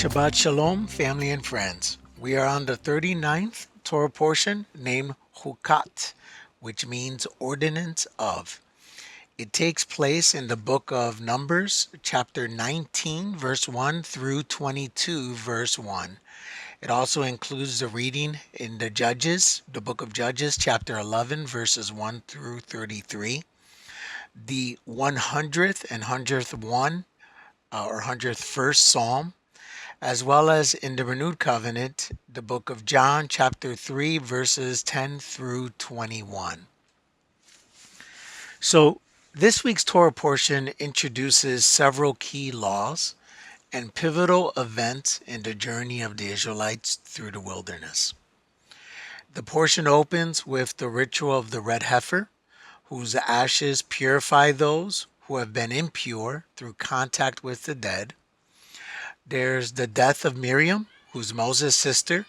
Shabbat Shalom, family and friends. We are on the 39th Torah portion named Chukot, which means ordinance of. It takes place in the book of Numbers, chapter 19, verse 1 through 22, verse 1. It also includes the reading in the book of Judges, chapter 11, verses 1 through 33, the 100th and 100th one, or 101st Psalm, as well as in the renewed covenant, the book of John, chapter 3, verses 10 through 21. So, this week's Torah portion introduces several key laws and pivotal events in the journey of the Israelites through the wilderness. The portion opens with the ritual of the red heifer, whose ashes purify those who have been impure through contact with the dead. There's the death of Miriam, who's Moses' sister.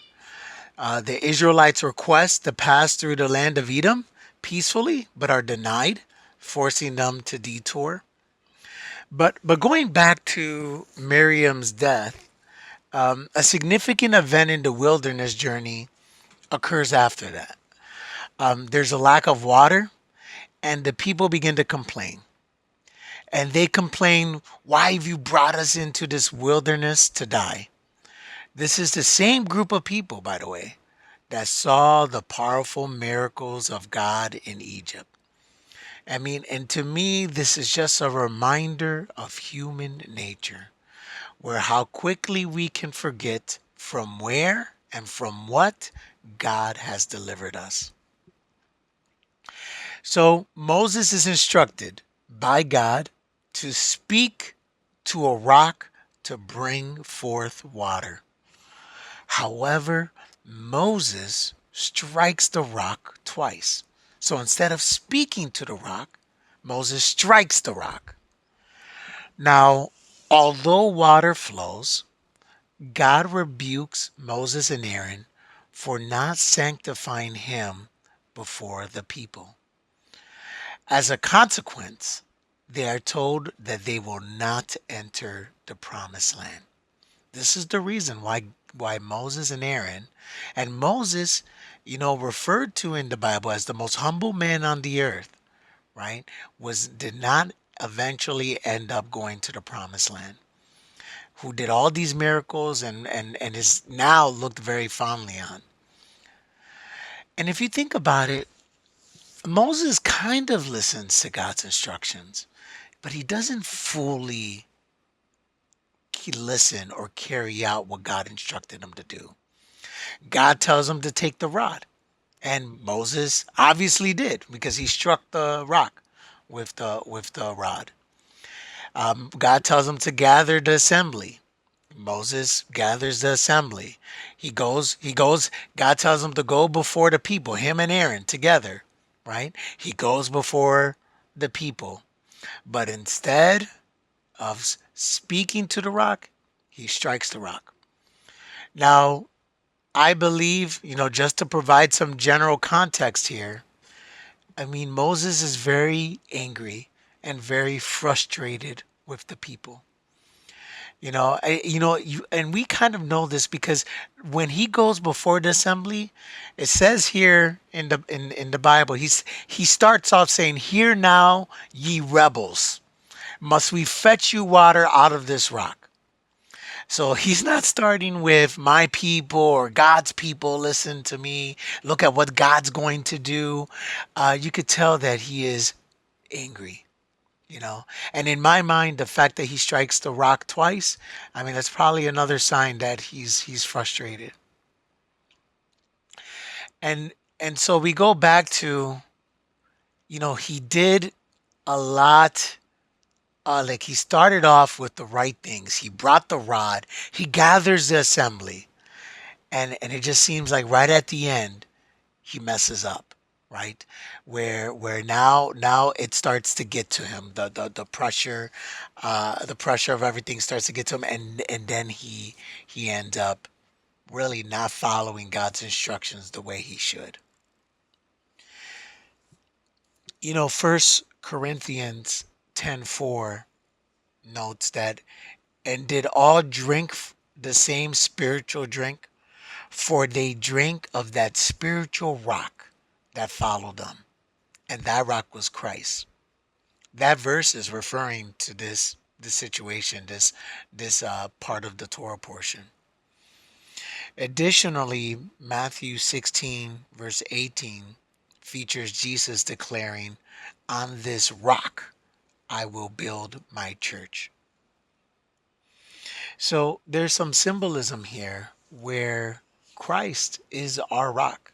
The Israelites request to pass through the land of Edom peacefully, but are denied, forcing them to detour. But going back to Miriam's death, a significant event in the wilderness journey occurs after that. There's a lack of water, and the people begin to complain. And they complain, "Why have you brought us into this wilderness to die?" This is the same group of people, by the way, that saw the powerful miracles of God in Egypt. I mean, and to me, this is just a reminder of human nature, where how quickly we can forget from where and from what God has delivered us. So Moses is instructed by God to speak to a rock to bring forth water. However, Moses strikes the rock twice. So instead of speaking to the rock, Moses strikes the rock. Now, although water flows, God rebukes Moses and Aaron for not sanctifying him before the people. As a consequence, they are told that they will not enter the promised land. This is the reason why Moses and Aaron, and Moses, referred to in the Bible as the most humble man on the earth, right, did not eventually end up going to the promised land, who did all these miracles and is now looked very fondly on. And if you think about it, Moses kind of listens to God's instructions, but he doesn't fully listen or carry out what God instructed him to do. God tells him to take the rod, and Moses obviously did because he struck the rock with the rod. God tells him to gather the assembly. Moses gathers the assembly. He goes. God tells him to go before the people, him and Aaron together, right? He goes before the people, but instead of speaking to the rock, he strikes the rock. Now, I believe, just to provide some general context here, I mean, Moses is very angry and very frustrated with the people. And we kind of know this because when he goes before the assembly, it says here in the Bible, he starts off saying, "Hear now, ye rebels, must we fetch you water out of this rock?" So he's not starting with "my people" or "God's people, listen to me. Look at what God's going to do." You could tell that he is angry, you know. And in my mind, the fact that he strikes the rock twice, I mean, that's probably another sign that he's frustrated. And and so we go back to, he did a lot. Like he started off with the right things. He brought the rod. He gathers the assembly, and it just seems like right at the end he messes up, right? Where now it starts to get to him. The pressure of everything starts to get to him, and then he ends up really not following God's instructions the way he should. First Corinthians 10:4 notes that, and did all drink the same spiritual drink, for they drank of that spiritual rock that followed them, and that rock was Christ. That verse is referring to this situation, this part of the Torah portion. Additionally, Matthew 16 verse 18 features Jesus declaring, "On this rock I will build my church." So there's some symbolism here where Christ is our rock.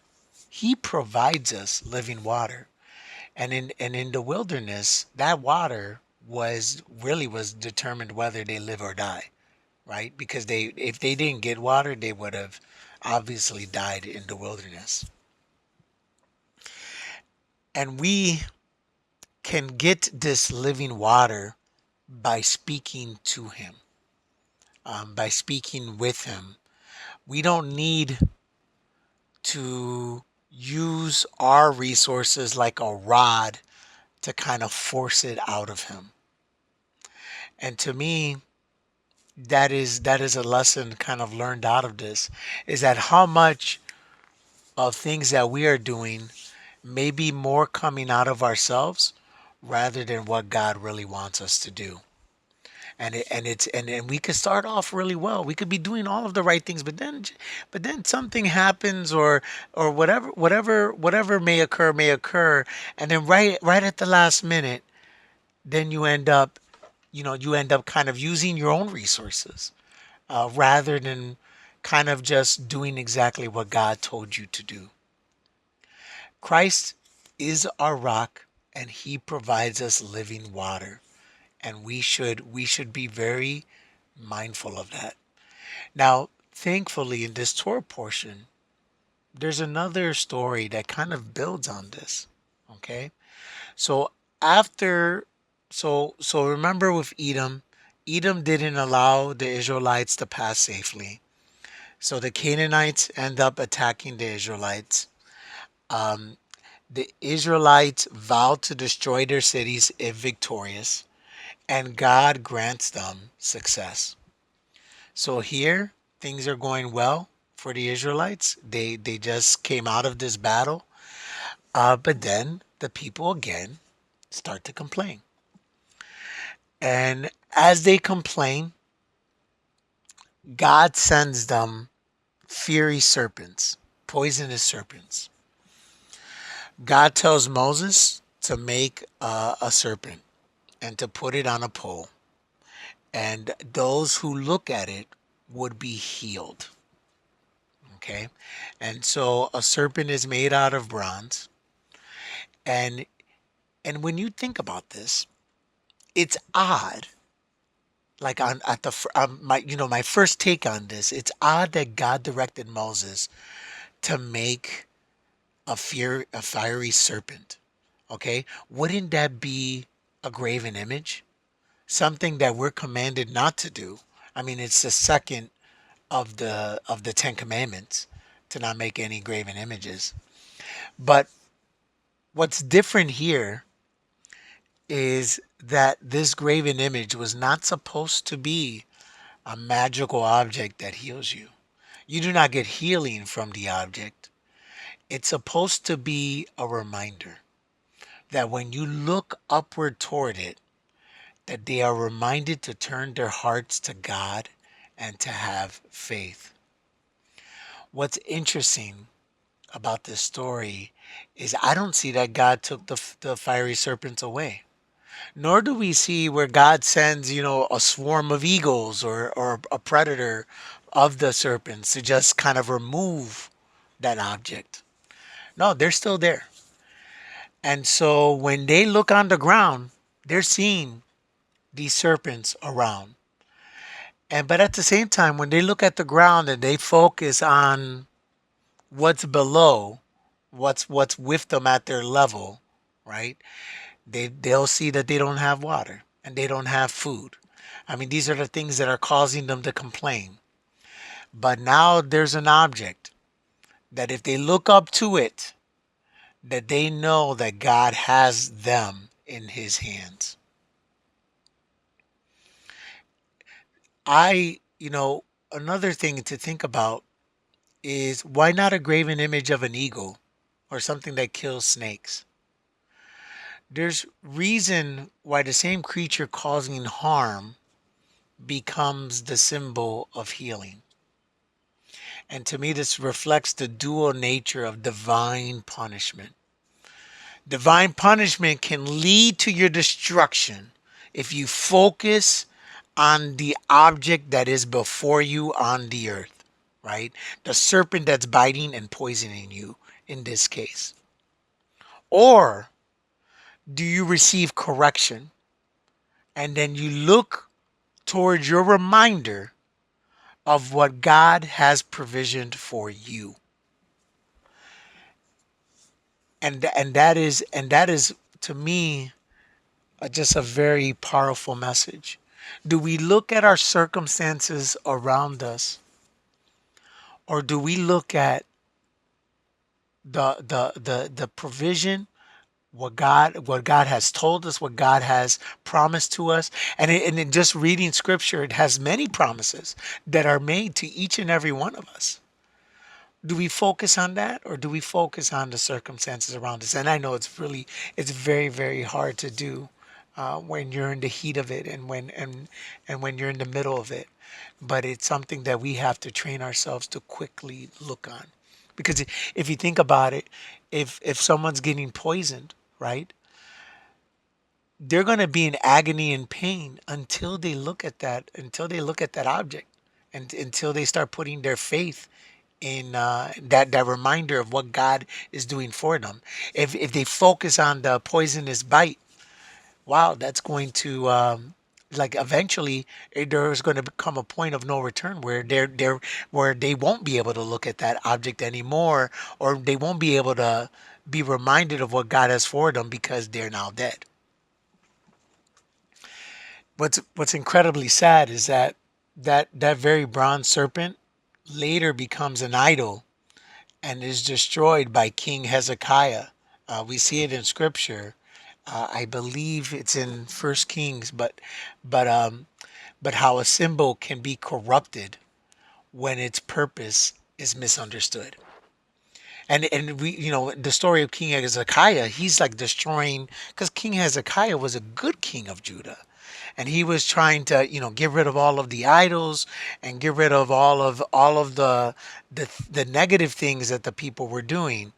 He provides us living water. And in the wilderness, that water was determined whether they live or die, right? Because they if they didn't get water, they would have obviously died in the wilderness. And we can get this living water by speaking to him, by speaking with him. We don't need to use our resources like a rod to kind of force it out of him. And to me, that is a lesson kind of learned out of this, is that how much of things that we are doing may be more coming out of ourselves rather than what God really wants us to do. And we could start off really well. We could be doing all of the right things, but then something happens, or whatever may occur, and then right at the last minute, then you end up kind of using your own resources, rather than kind of just doing exactly what God told you to do. Christ is our rock, and he provides us living water, and we should be very mindful of that. Now, thankfully, in this Torah portion, there's another story that kind of builds on this. Okay, so after so remember with Edom, Edom didn't allow the Israelites to pass safely. So the Canaanites end up attacking the Israelites. Um, the Israelites vow to destroy their cities if victorious, and God grants them success. So here, things are going well for the Israelites. They just came out of this battle, but then the people again start to complain, and as they complain, God sends them fiery serpents, poisonous serpents. God tells Moses to make a serpent and to put it on a pole, and those who look at it would be healed. Okay, and so a serpent is made out of bronze, and and when you think about this, it's odd. Like on at the my my first take on this, it's odd that God directed Moses to make a fiery serpent. Okay, wouldn't that be a graven image? Something that we're commanded not to do. I mean, it's the second of the Ten Commandments, to not make any graven images. But what's different here is that this graven image was not supposed to be a magical object that heals you. You do not get healing from the object. It's supposed to be a reminder that when you look upward toward it, that they are reminded to turn their hearts to God and to have faith. What's interesting about this story is I don't see that God took the fiery serpents away. Nor do we see where God sends, a swarm of eagles, or a predator of the serpents to just kind of remove that object. No, they're still there. And so when they look on the ground, they're seeing these serpents around. And but at the same time, when they look at the ground and they focus on what's below, what's with them at their level, right? They'll see that they don't have water and they don't have food. I mean, these are the things that are causing them to complain. But now there's an object that if they look up to it, that they know that God has them in his hands. I, another thing to think about is, why not a graven image of an eagle or something that kills snakes? There's reason why the same creature causing harm becomes the symbol of healing. And to me, this reflects the dual nature of divine punishment. Divine punishment can lead to your destruction if you focus on the object that is before you on the earth, right? The serpent that's biting and poisoning you in this case. Or do you receive correction and then you look towards your reminder of what God has provisioned for you? And that is to me just a very powerful message. Do we look at our circumstances around us, or do we look at the provision, what God has told us, what God has promised to us? And in just reading scripture, it has many promises that are made to each and every one of us. Do we focus on that, or do we focus on the circumstances around us? And I know it's very, very hard to do when you're in the heat of it, and when you're in the middle of it. But it's something that we have to train ourselves to quickly look on, because if you think about it, if someone's getting poisoned, right, they're going to be in agony and pain until they look at that object, and until they start putting their faith in that reminder of what God is doing for them. If they focus on the poisonous bite, wow, that's going to like eventually there's going to become a point of no return where where they won't be able to look at that object anymore, or they won't be able to be reminded of what God has for them because they're now dead. What's incredibly sad is that that very bronze serpent later becomes an idol and is destroyed by King Hezekiah. We see it in Scripture. I believe it's in First Kings, but but how a symbol can be corrupted when its purpose is misunderstood. And we, the story of King Hezekiah, he's like destroying, because King Hezekiah was a good king of Judah, and he was trying to get rid of all of the idols and get rid of all of the negative things that the people were doing.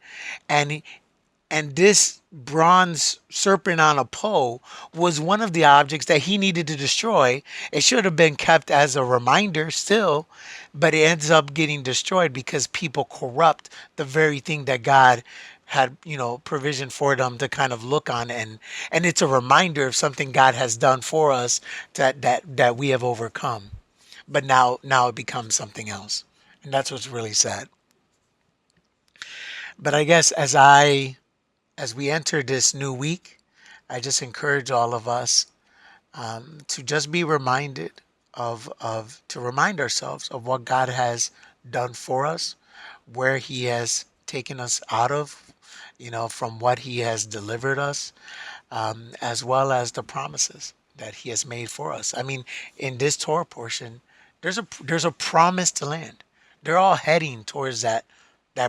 And and this bronze serpent on a pole was one of the objects that he needed to destroy. It should have been kept as a reminder still, but it ends up getting destroyed because people corrupt the very thing that God had, provision for them to kind of look on. And it's a reminder of something God has done for us, that we have overcome. But now it becomes something else. And that's what's really sad. But I guess as we enter this new week, I just encourage all of us to just be reminded to remind ourselves of what God has done for us, where He has taken us out of, from what He has delivered us, as well as the promises that He has made for us. I mean, in this Torah portion, there's a promised land. They're all heading towards that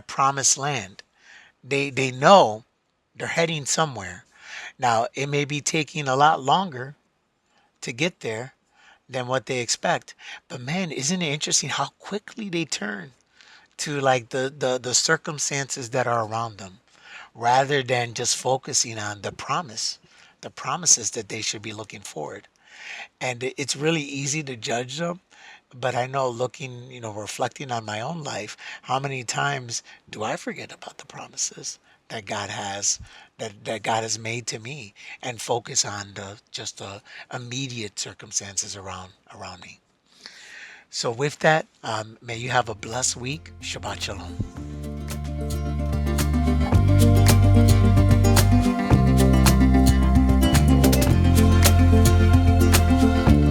promised land. They know they're heading somewhere. Now, it may be taking a lot longer to get there than what they expect. But man, isn't it interesting how quickly they turn to like the circumstances that are around them, rather than just focusing on the promises that they should be looking forward. And it's really easy to judge them, but I know, looking, reflecting on my own life, how many times do I forget about the promises that God has, that God has made to me, and focus on the immediate circumstances around me. So with that, may you have a blessed week. Shabbat shalom.